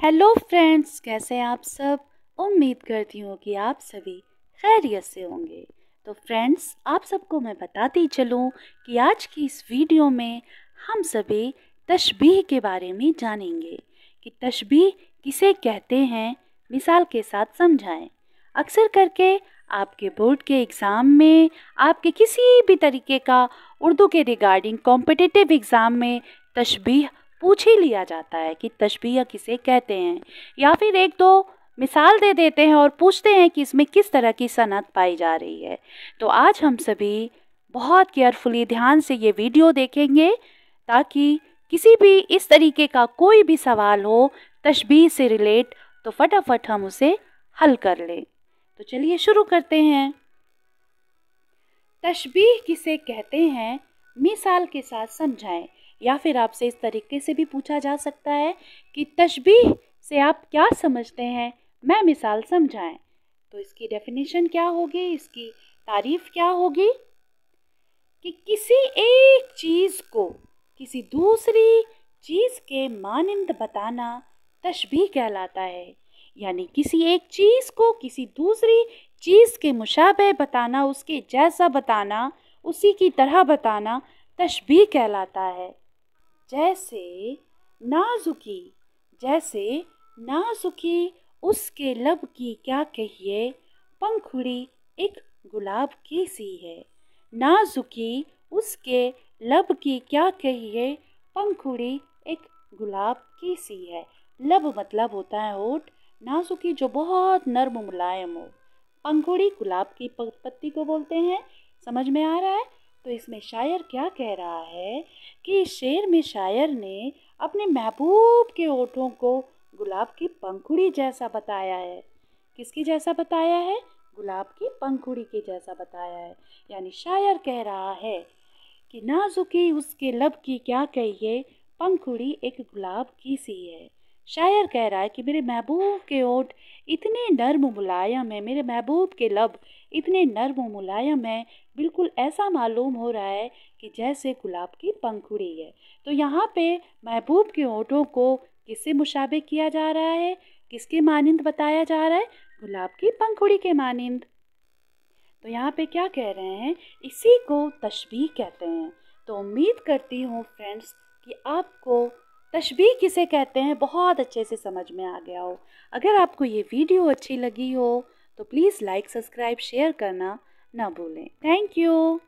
Hello friends, कैसे हैं आप सब। उम्मीद करती हूँ कि आप सभी खैरियत से होंगे। तो फ्रेंड्स, आप सबको मैं बताती चलूँ कि आज की इस वीडियो में हम सभी तशबीह के बारे में जानेंगे कि तशबीह किसे कहते हैं, मिसाल के साथ समझाएं। अक्सर करके आपके बोर्ड के एग्ज़ाम में, आपके किसी भी तरीके का उर्दू के रिगार्डिंग कॉम्पिटिटिव एग्ज़ाम में तशबीह पूछ ही लिया जाता है कि तशबीह किसे कहते हैं, या फिर एक दो मिसाल दे देते हैं और पूछते हैं कि इसमें किस तरह की सनत पाई जा रही है। तो आज हम सभी बहुत केयरफुली ध्यान से ये वीडियो देखेंगे ताकि किसी भी इस तरीके का कोई भी सवाल हो तशबीह से रिलेट, तो फटाफट हम उसे हल कर लें। तो चलिए शुरू करते हैं। तशबीह किसे कहते हैं, मिसाल के साथ समझाएं। या फिर आपसे इस तरीके से भी पूछा जा सकता है कि तशबीह से आप क्या समझते हैं, मैं मिसाल समझाएं। तो इसकी डेफिनेशन क्या होगी, इसकी तारीफ क्या होगी कि किसी एक चीज़ को किसी दूसरी चीज़ के मानिंद बताना तशबीह कहलाता है। यानी किसी एक चीज़ को किसी दूसरी चीज़ के मुशाबे बताना, उसके जैसा बताना, उसी की तरह बताना तशबीह कहलाता है। जैसे नाजुकी उसके लब की क्या कहिए, पंखुड़ी एक गुलाब की सी है। नाजुकी उसके लब की क्या कहिए, पंखुड़ी एक गुलाब की सी है। लब मतलब होता है होठ, नाजुकी जो बहुत नर्म मुलायम हो, पंखुड़ी गुलाब की पत्ती को बोलते हैं। समझ में आ रहा है। तो इसमें शायर क्या कह रहा है कि इस शेर में शायर ने अपने महबूब के होठों को गुलाब की पंखुड़ी जैसा बताया है। किसकी जैसा बताया है? गुलाब की पंखुड़ी के जैसा बताया है। यानी शायर कह रहा है कि नाजुकी उसके लब की क्या कहिए, पंखुड़ी एक गुलाब की सी है। शायर कह रहा है कि मेरे महबूब के होठ इतने नर्म मुलायम है, मेरे महबूब के लब इतने नर्म मुलायम है, बिल्कुल ऐसा मालूम हो रहा है कि जैसे गुलाब की पंखुड़ी है। तो यहाँ पे महबूब के होठों को किससे मुशाबे किया जा रहा है, किसके मानिंद बताया जा रहा है? गुलाब की पंखुड़ी के मानिंद। तो यहाँ पे क्या कह रहे हैं, इसी को तशबीह कहते हैं। तो उम्मीद करती हूँ फ्रेंड्स कि आपको तशबीह किसे कहते हैं बहुत अच्छे से समझ में आ गया हो। अगर आपको ये वीडियो अच्छी लगी हो तो प्लीज़ लाइक, सब्सक्राइब, शेयर करना ना भूलें। Thank you.